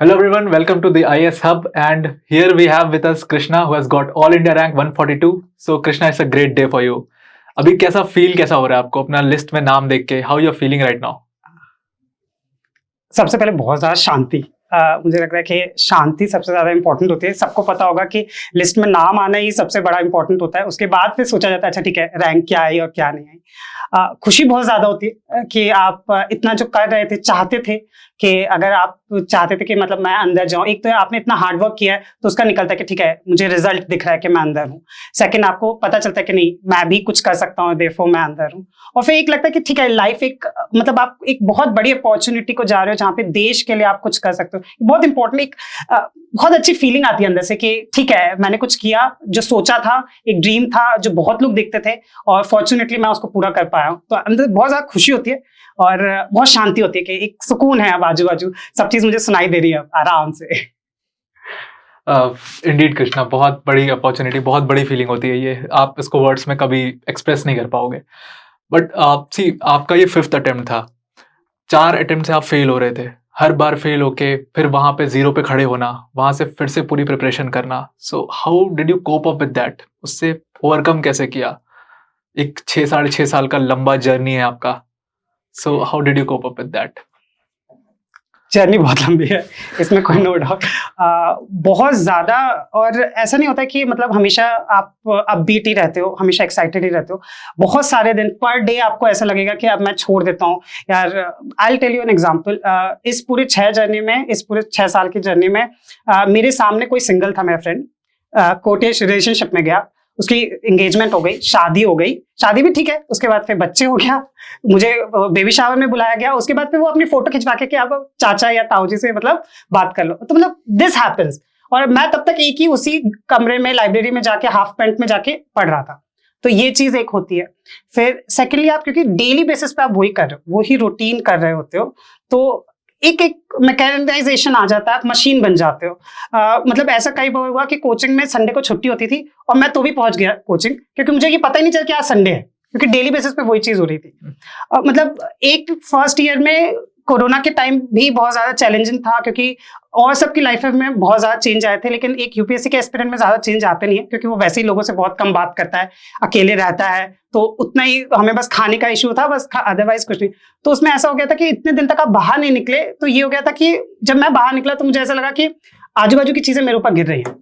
Hello everyone, welcome to the IS Hub, and here we have with us Krishna who has got All India rank 142. So Krishna, it's a great day for you. अभी कैसा हो रहा है आपको अपना list में नाम देख के? How you are feeling right now? सबसे पहले बहुत ज़्यादा शांति। मुझे लग रहा है कि शांति सबसे ज़्यादा इंपॉर्टेंट होती है। सबको पता होगा कि लिस्ट में नाम आना ही सबसे बड़ा इंपॉर्टेंट होता है। उसके बाद फिर सोचा जाता है अच्छा ठीक है रैंक क्या आई और क्या नहीं आई। खुशी बहुत ज़्यादा होती है कि आप इतना जो कर रहे थे, चाहते थे कि अगर आप चाहते थे कि मतलब मैं अंदर जाऊं, एक तो आपने इतना हार्ड वर्क किया है तो उसका निकलता है कि ठीक है मुझे रिजल्ट दिख रहा है कि मैं अंदर हूँ। सेकंड, आपको पता चलता है कि नहीं मैं भी कुछ कर सकता हूँ, देयरफॉर मैं अंदर हूँ। और फिर एक लगता है कि ठीक है लाइफ एक मतलब आप एक बहुत बड़ी अपॉर्चुनिटी को जा रहे हो जहाँ पे देश के लिए आप कुछ कर सकते हो। बहुत इंपॉर्टेंट एक बहुत अच्छी फीलिंग आती है अंदर से कि ठीक है मैंने कुछ किया, जो सोचा था, एक ड्रीम था जो बहुत लोग देखते थे और फॉर्चुनेटली मैं उसको पूरा कर पाया हूँ। तो अंदर बहुत ज्यादा खुशी होती है और बहुत शांति होती है कि एक सुकून है। अब आजू बाजू सब चीज मुझे सुनाई दे रही है आराम से। इंडीड कृष्णा, बहुत बड़ी अपॉर्चुनिटी, बहुत बड़ी फीलिंग होती है ये। आप इसको वर्ड्स में कभी एक्सप्रेस नहीं कर पाओगे। बट आपका ये 5th अटेम्प्ट था। 4 अटेम्प्ट से आप फेल हो रहे थे, हर बार फेल होके फिर वहां पे 0 पे खड़े होना, वहां से फिर से पूरी प्रिपरेशन करना। So how did you cope up with that? उससे ओवरकम कैसे किया? एक 6 साढ़े 6 साल का लंबा जर्नी है आपका। So how did you cope up with that? Journey बहुत लंबी है, इसमें कोई नो डाउट। बहुत ज़्यादा। और ऐसा नहीं होता कि मतलब हमेशा आप अपबीट ही रहते हो, हमेशा एक्साइटेड ही रहते हो। बहुत सारे दिन पर डे आपको ऐसा लगेगा कि अब मैं छोड़ देता हूँ यार। I will tell you an example. इस पूरे 6 साल की जर्नी में मेरे सामने कोई सिंगल था, मेरा फ्रेंड कोर्ट रिलेशनशिप में गया, उसकी एंगेजमेंट हो गई, शादी हो गई, शादी भी ठीक है, उसके बाद फिर बच्चे हो गया, मुझे बेबी शावर में बुलाया गया, उसके बाद फिर वो अपनी फोटो खिंचवा के कि अब चाचा या ताऊ जी से मतलब बात कर लो। तो मतलब दिस हैपेंस। और मैं तब तक एक ही उसी कमरे में लाइब्रेरी में जाके हाफ पैंट में जाके पढ़ रहा था। तो ये चीज एक होती है। फिर सेकेंडली आप क्योंकि डेली बेसिस पे आप वही कर रहे हो, वही रूटीन कर रहे होते हो, तो एक मैकेनाइजेशन आ जाता है, आप मशीन बन जाते हो। मतलब ऐसा कई बार हुआ कि कोचिंग में संडे को छुट्टी होती थी और मैं तो भी पहुंच गया कोचिंग, क्योंकि मुझे ये पता ही नहीं चला कि आज संडे है, क्योंकि डेली बेसिस पे वही चीज हो रही थी। मतलब एक फर्स्ट ईयर में कोरोना के टाइम भी बहुत ज्यादा चैलेंजिंग था, क्योंकि और सबकी लाइफ में बहुत ज्यादा चेंज आए थे, लेकिन एक यूपीएससी के एस्पिरेंट में ज्यादा चेंज आते नहीं है, क्योंकि वो वैसे ही लोगों से बहुत कम बात करता है, अकेले रहता है, तो उतना ही हमें बस खाने का इशू था, बस अदरवाइज कुछ नहीं। तो उसमें ऐसा हो गया था कि इतने दिन तक आप बाहर नहीं निकले, तो ये हो गया था कि जब मैं बाहर निकला तो मुझे ऐसा लगा कि आजू बाजू की चीजें मेरे ऊपर गिर रही हैं।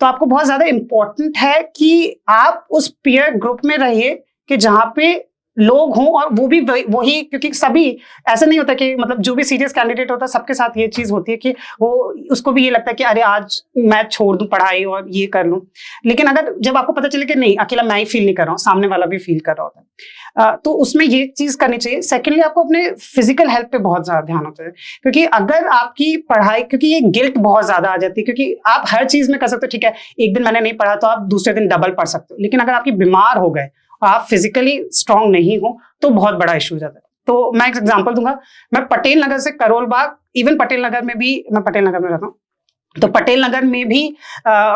तो आपको बहुत ज्यादा इंपॉर्टेंट है कि आप उस पीयर ग्रुप में रहिए कि जहाँ पे लोग हों, और वो भी वही, क्योंकि सभी ऐसा नहीं होता कि मतलब जो भी सीरियस कैंडिडेट होता है सबके साथ ये चीज होती है कि वो उसको भी ये लगता है कि अरे आज मैं छोड़ दूं पढ़ाई और ये कर लूं। लेकिन अगर जब आपको पता चले कि नहीं अकेला मैं ही फील नहीं कर रहा हूँ, सामने वाला भी फील कर रहा होता है, तो उसमें ये चीज करनी चाहिए। सेकेंडली आपको अपने फिजिकल हेल्थ पे बहुत ज्यादा ध्यान होता है, क्योंकि अगर आपकी पढ़ाई, क्योंकि ये गिल्ट बहुत ज्यादा आ जाती है, क्योंकि आप हर चीज में कर सकते हो, ठीक है एक दिन मैंने नहीं पढ़ा तो आप दूसरे दिन डबल पढ़ सकते हो, लेकिन अगर आपकी बीमार हो गए, आप फिजिकली स्ट्रांग नहीं हो, तो बहुत बड़ा इशू हो जाता है। तो मैं एक एग्जांपल दूंगा। मैं पटेल नगर से करोल बाग, इवन पटेल नगर में भी, मैं पटेल नगर में रहता हूँ, तो पटेल नगर में भी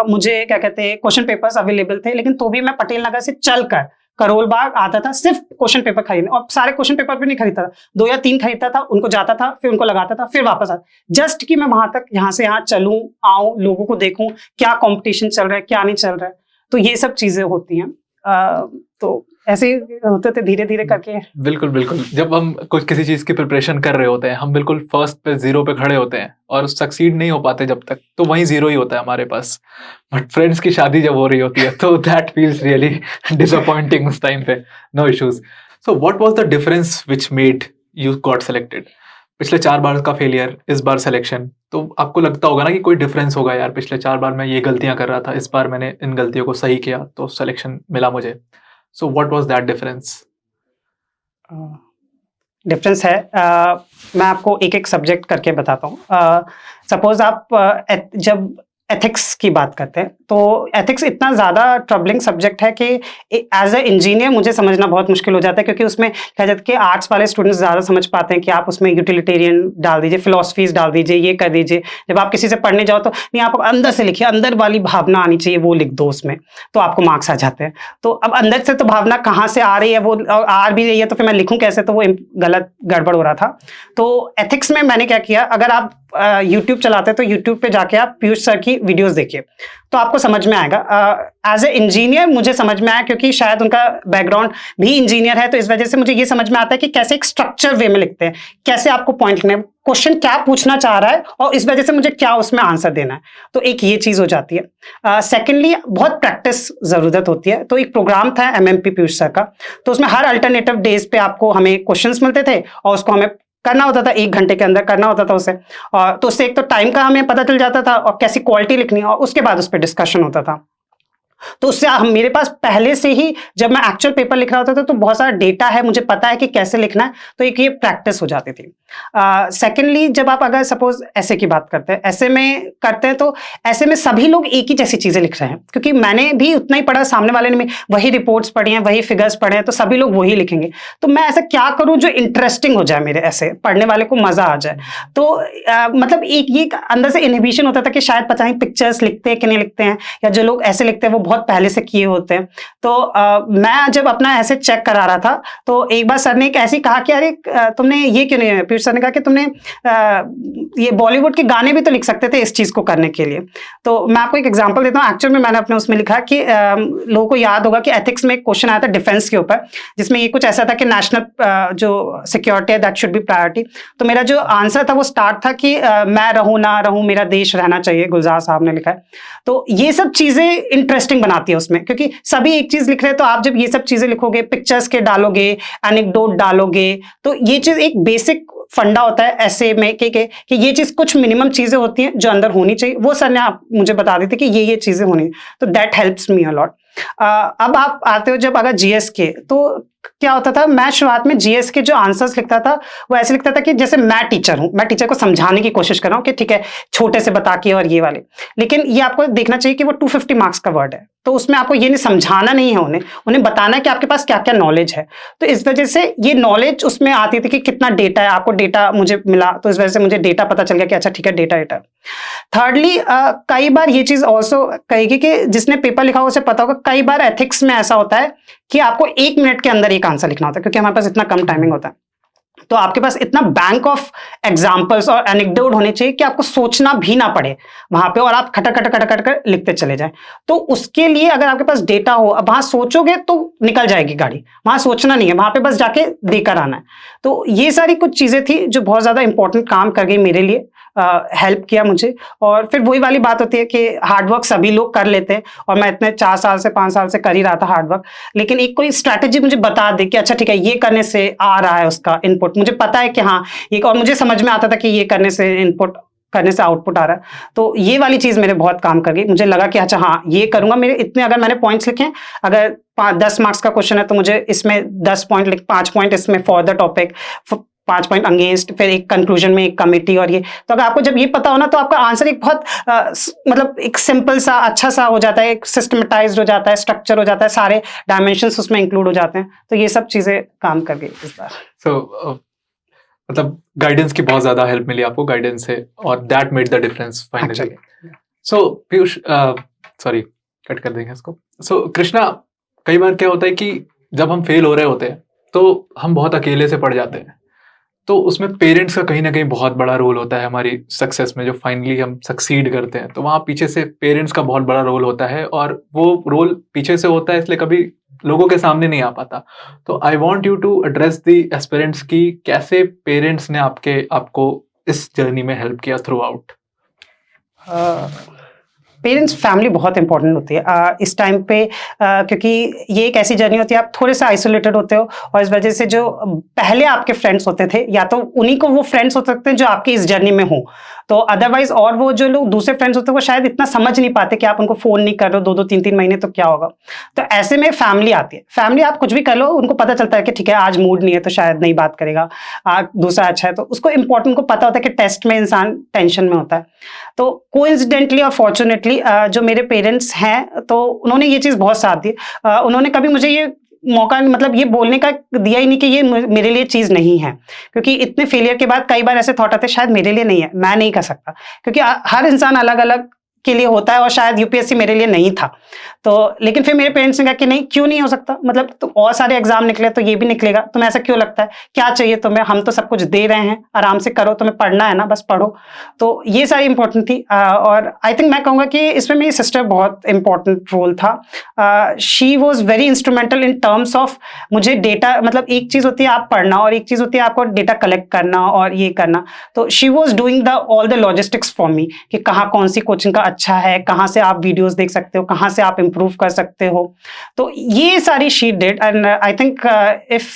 मुझे क्या कहते हैं क्वेश्चन पेपर्स अवेलेबल थे, लेकिन तो भी मैं पटेल नगर से चलकर करोल बाग आता था सिर्फ क्वेश्चन पेपर खरीदने। और सारे क्वेश्चन पेपर भी नहीं खरीदता था, 2 या 3 खरीदता था, उनको जाता था, फिर उनको लगाता था, फिर वापस आता, जस्ट कि मैं वहां तक यहाँ से यहाँ चलूं, आऊं, लोगों को देखूं क्या कॉम्पिटिशन चल रहा है क्या नहीं चल रहा है। तो ये सब चीजें होती हैं। तो ऐसे ही होते थे धीरे धीरे करके। बिल्कुल बिल्कुल। जब हम कुछ किसी चीज की प्रिपरेशन कर रहे होते हैं, हम बिल्कुल फर्स्ट पे 0 पे खड़े होते हैं और सक्सीड नहीं हो पाते जब तक, तो वहीं 0 ही होता है हमारे पास। बट फ्रेंड्स की शादी जब हो रही होती है तो दैट फील्स रियली डिसअपॉइंटिंग उस टाइम पे। No issues. So what was the difference which made you got selected? पिछले 4 बार का फेलियर, इस बार सिलेक्शन, तो आपको लगता होगा ना कि कोई डिफरेंस होगा यार, पिछले 4 बार मैं ये गलतियां कर रहा था, इस बार मैंने इन गलतियों को सही किया तो सिलेक्शन मिला मुझे। So what was that difference? Difference है। मैं आपको एक एक सब्जेक्ट करके बताता हूँ। सपोज आप जब एथिक्स की बात करते हैं, तो एथिक्स इतना ज़्यादा ट्रबलिंग सब्जेक्ट है कि एज ए इंजीनियर मुझे समझना बहुत मुश्किल हो जाता है, क्योंकि उसमें कहा जाता है कि आर्ट्स वाले स्टूडेंट्स ज़्यादा समझ पाते हैं कि आप उसमें यूटिलिटेरियन डाल दीजिए, फिलोसफीज डाल दीजिए, ये कर दीजिए। जब आप किसी से पढ़ने जाओ तो नहीं, आप अंदर से लिखिए, अंदर वाली भावना आनी चाहिए, वो लिख दो उसमें, तो आपको मार्क्स आ जाते हैं। तो अब अंदर से तो भावना कहाँ से आ रही है, वो आ भी रही है, तो फिर मैं लिखूँ कैसे, तो वो गलत गड़बड़ हो रहा था। तो एथिक्स में मैंने क्या किया, अगर आप यूट्यूब चलाते हैं तो यूट्यूब पे जाके आप पीयूष सर की वीडियोस देखिए, तो आपको समझ में आएगा। एज ए इंजीनियर मुझे समझ में आया, क्योंकि शायद उनका बैकग्राउंड भी इंजीनियर है, तो इस वजह से मुझे ये समझ में आता है कि कैसे एक स्ट्रक्चर वे में लिखते हैं, कैसे आपको पॉइंट लिखना है, क्वेश्चन क्या पूछना चाह रहा है और इस वजह से मुझे क्या उसमें आंसर देना है। तो एक ये चीज हो जाती है। सेकेंडली बहुत प्रैक्टिस जरूरत होती है। तो एक प्रोग्राम था MMP पीयूष सर का, तो उसमें हर अल्टरनेटिव डेज पे आपको हमें क्वेश्चंस मिलते थे और उसको हमें करना होता था, 1 घंटे के अंदर करना होता था उसे। और तो उससे एक तो टाइम का हमें पता चल जाता था और कैसी क्वालिटी लिखनी है, और उसके बाद उस पर डिस्कशन होता था। तो उससे मेरे पास पहले से ही जब मैं एक्चुअल पेपर लिख रहा होता था तो बहुत सारा डेटा है, मुझे पता है कि कैसे लिखना है, तो एक ये प्रैक्टिस हो जाती थी। सेकेंडली जब आप अगर सपोज ऐसे की बात करते हैं, ऐसे में करते हैं तो ऐसे में सभी लोग एक ही जैसी चीजें लिख रहे हैं, क्योंकि मैंने भी उतना ही पढ़ा, सामने वाले ने भी वही रिपोर्ट्स पढ़ी हैं, वही फिगर्स पढ़े हैं, तो सभी लोग वही लिखेंगे। तो मैं ऐसा क्या करूं जो इंटरेस्टिंग हो जाए, मेरे ऐसे पढ़ने वाले को मजा आ जाए। तो मतलब एक ये अंदर से इनहिबिशन होता था कि शायद पता नहीं पिक्चर्स लिखते हैं कि नहीं लिखते हैं, या जो लोग ऐसे लिखते हैं वो बहुत पहले से किए होते हैं। तो मैं जब अपना ऐसे चेक करा रहा था तो एक बार सर ने एक ऐसी कहा कि अरे तुमने ये क्यों नहीं, पीयूष सर ने कहा कि तुमने ये बॉलीवुड के गाने भी तो लिख सकते थे इस चीज को करने के लिए। तो मैं आपको एक एग्जांपल देता हूँ। एक्चुअल में मैंने अपने उसमें लिखा कि लोगों को याद होगा कि एथिक्स में एक क्वेश्चन आया था डिफेंस के ऊपर, जिसमें ये कुछ ऐसा था कि नेशनल जो सिक्योरिटी है दैट शुड बी प्रायोरिटी। तो मेरा जो आंसर था वो स्टार्ट था कि मैं रहूं ना रहूं मेरा देश रहना चाहिए, गुलजार साहब ने लिखा है। तो ये सब चीजें इंटरेस्टिंग बनाती है उसमें, क्योंकि सभी एक चीज लिख रहे हैं, तो आप जब ये सब चीजें लिखोगे, पिक्चर्स के डालोगे, एनेक्डोट डालोगे, तो ये चीज एक बेसिक फंडा होता है ऐसे में कि ये चीज कुछ मिनिमम चीजें होती हैं जो अंदर होनी चाहिए, वो सर ने आप मुझे बता दी थी कि ये चीजें होनी, तो that helps me a lot. अब आप आते हो जब अगर जीएस के, तो क्या होता था, मैं शुरुआत में जीएस के जो आंसर्स लिखता था वो ऐसे लिखता था कि जैसे मैं टीचर हूं, मैं टीचर को समझाने की कोशिश कर रहा हूं कि ठीक है छोटे से बता के और ये वाले। लेकिन ये आपको देखना चाहिए कि वो 250 मार्क्स का वर्ड है, तो उसमें आपको ये नहीं समझाना नहीं है, उन्हें बताना है कि आपके पास क्या क्या नॉलेज है। तो इस वजह से ये नॉलेज उसमें आती थी कि कितना डेटा है, आपको डेटा मुझे मिला, तो इस वजह से मुझे डेटा पता चल गया कि अच्छा ठीक है डेटा। थर्डली कई बार ये चीज ऑल्सो कहेगी कि जिसने पेपर लिखा होगा उसे पता होगा, कई बार एथिक्स में ऐसा होता है कि आपको 1 मिनट के अंदर एक आंसर लिखना होता है, क्योंकि हमारे पास इतना कम टाइमिंग होता है। तो आपके पास इतना बैंक ऑफ एग्जाम्पल्स और एनेक्डोट होने चाहिए कि आपको सोचना भी ना पड़े वहां पे, और आप खटर खटर खटर खटर लिखते चले जाएं। तो उसके लिए अगर आपके पास डेटा हो, अब वहां सोचोगे तो निकल जाएगी गाड़ी, वहां सोचना नहीं है, वहां पे बस जाके देकर आना है। तो ये सारी कुछ चीजें थी जो बहुत ज्यादा इंपॉर्टेंट काम कर गई मेरे लिए, हेल्प किया मुझे। और फिर वही वाली बात होती है कि हार्डवर्क सभी लोग कर लेते हैं, और मैं इतने 4 साल से 5 साल से कर ही रहा था हार्डवर्क, लेकिन एक कोई स्ट्रैटेजी मुझे बता दे कि अच्छा ठीक है ये करने से आ रहा है उसका इनपुट, मुझे पता है कि हाँ ये, और मुझे समझ में आता था कि ये करने से इनपुट करने से आउटपुट आ रहा है। तो ये वाली चीज मेरे बहुत काम कर गई, मुझे लगा कि अच्छा हाँ ये करूंगा, मेरे इतने अगर मैंने पॉइंट्स लिखे हैं, अगर 10 मार्क्स का क्वेश्चन है तो मुझे इसमें 10 पॉइंट लिख, 5 पॉइंट इसमें for the topic, 5 point against, फिर एक कंक्लूजन में एक कमेटी, और ये तो अगर आपको जब ये पता हो ना तो आपका आंसर एक बहुत मतलब एक सिंपल सा अच्छा सा हो जाता है, एक सिस्टमेटाइज्ड हो जाता है, स्ट्रक्चर हो जाता है, सारे डायमेंशंस उसमें इंक्लूड हो जाते हैं। तो ये सब चीजें काम कर गई इस बार। सो मतलब गाइडेंस की बहुत ज्यादा हेल्प मिली आपको गाइडेंस से, और that made the difference finally. So Piyush, sorry cut कर देंगे इसको। सो कृष्णा, कई बार क्या होता है कि जब हम फेल हो रहे होते हैं तो हम बहुत अकेले से पड़ जाते हैं, तो उसमें पेरेंट्स का कहीं ना कहीं बहुत बड़ा रोल होता है हमारी सक्सेस में। जो फाइनली हम सक्सीड करते हैं तो वहाँ पीछे से पेरेंट्स का बहुत बड़ा रोल होता है, और वो रोल पीछे से होता है इसलिए कभी लोगों के सामने नहीं आ पाता। तो I want you to address the aspirants की कैसे पेरेंट्स ने आपको इस जर्नी में हेल्प किया थ्रू आउट। पेरेंट्स फैमिली बहुत इंपॉर्टेंट होती है इस टाइम पे, क्योंकि ये एक ऐसी जर्नी होती है, आप थोड़े से आइसोलेटेड होते हो, और इस वजह से जो पहले आपके फ्रेंड्स होते थे या तो उन्हीं को वो फ्रेंड्स हो सकते हैं जो आपकी इस जर्नी में हो, तो अदरवाइज और वो जो लोग दूसरे फ्रेंड्स होते हैं वो शायद इतना समझ नहीं पाते कि आप उनको फोन नहीं कर रहे हो 2-2 3-3 महीने, तो क्या होगा। तो ऐसे में फैमिली आती है, फैमिली आप कुछ भी कर लो उनको पता चलता है कि ठीक है आज मूड नहीं है तो शायद नहीं बात करेगा, दूसरा अच्छा है तो उसको इंपॉर्टेंट को पता होता है कि टेस्ट में इंसान टेंशन में होता है। तो कोइंसिडेंटली और फॉर्चुनेटली जो मेरे पेरेंट्स हैं तो उन्होंने ये चीज़ बहुत साथ दी। उन्होंने कभी मुझे ये मौका मतलब ये बोलने का दिया ही नहीं कि ये मेरे लिए चीज़ नहीं है, क्योंकि इतने फेलियर के बाद कई बार ऐसे थॉट आते शायद मेरे लिए नहीं है, मैं नहीं कर सकता, क्योंकि हर इंसान अलग अलग के लिए होता है और शायद यूपीएससी मेरे लिए नहीं था। तो लेकिन फिर मेरे पेरेंट्स ने कहा कि नहीं, क्यों नहीं हो सकता, मतलब तो और सारे एग्जाम निकले तो ये भी निकलेगा, तुम्हें ऐसा क्यों लगता है, क्या चाहिए तुम्हें, हम तो सब कुछ दे रहे हैं, आराम से करो, तुम्हें पढ़ना है ना, बस पढ़ो। तो ये सारी इंपॉर्टेंट थी। और आई थिंक मैं कहूँगा कि इसमें मेरी सिस्टर बहुत इंपॉर्टेंट रोल था। She was very instrumental in terms of मुझे डेटा, मतलब एक चीज़ होती है आप पढ़ना और एक चीज़ होती है आपको डेटा कलेक्ट करना और ये करना। तो she was doing the all the logistics for me कि कहाँ कौन सी कोचिंग का अच्छा है, कहाँ से आप वीडियोस देख सकते हो, कहाँ से आप इम्प्रूव कर सकते हो। तो ये सारी she did and I think if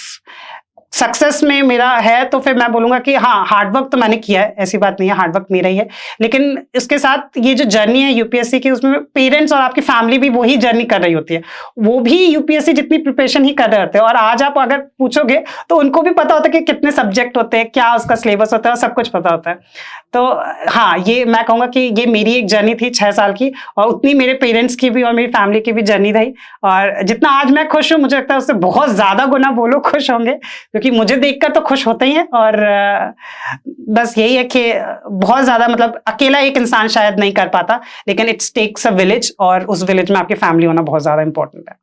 success में मेरा है तो फिर मैं बोलूंगा कि हाँ, हार्डवर्क तो मैंने किया है, ऐसी बात नहीं है, हार्डवर्क मेरा ही है, लेकिन इसके साथ ये जो जर्नी है यूपीएससी की, उसमें पेरेंट्स और आपकी फैमिली भी वही जर्नी कर रही होती है, वो भी यूपीएससी जितनी प्रिपरेशन ही कर रहे होते हैं। और आज आप अगर पूछोगे तो उनको भी पता होता है कि कितने सब्जेक्ट होते हैं, क्या उसका सिलेबस होता है, सब कुछ पता होता है। तो हाँ, ये मैं कहूँगा कि ये मेरी एक जर्नी थी 6 साल की, और उतनी मेरे पेरेंट्स की भी और मेरी फैमिली की भी जर्नी रही। और जितना आज मैं खुश हूँ, मुझे लगता है उससे बहुत ज़्यादा गुना वो लोग खुश होंगे, क्योंकि मुझे देखकर तो खुश होते ही हैं। और बस यही है कि बहुत ज़्यादा, मतलब अकेला एक इंसान शायद नहीं कर पाता, लेकिन इट्स टेक्स अ विलेज, और उस विलेज में आपकी फैमिली होना बहुत ज़्यादा इंपॉर्टेंट है।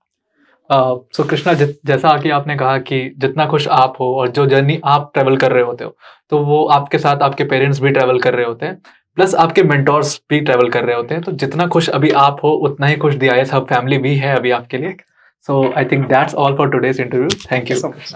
सो कृष्णा, जैसा कि आपने कहा कि जितना खुश आप हो और जो जर्नी आप ट्रेवल कर रहे होते हो, तो वो आपके साथ आपके पेरेंट्स भी ट्रेवल कर रहे होते हैं, प्लस आपके मेंटोर्स भी ट्रेवल कर रहे होते हैं। तो जितना खुश अभी आप हो, उतना ही खुश दी IAS हब फैमिली भी है अभी आपके लिए। So I think that's all for today's interview. Thank you so much.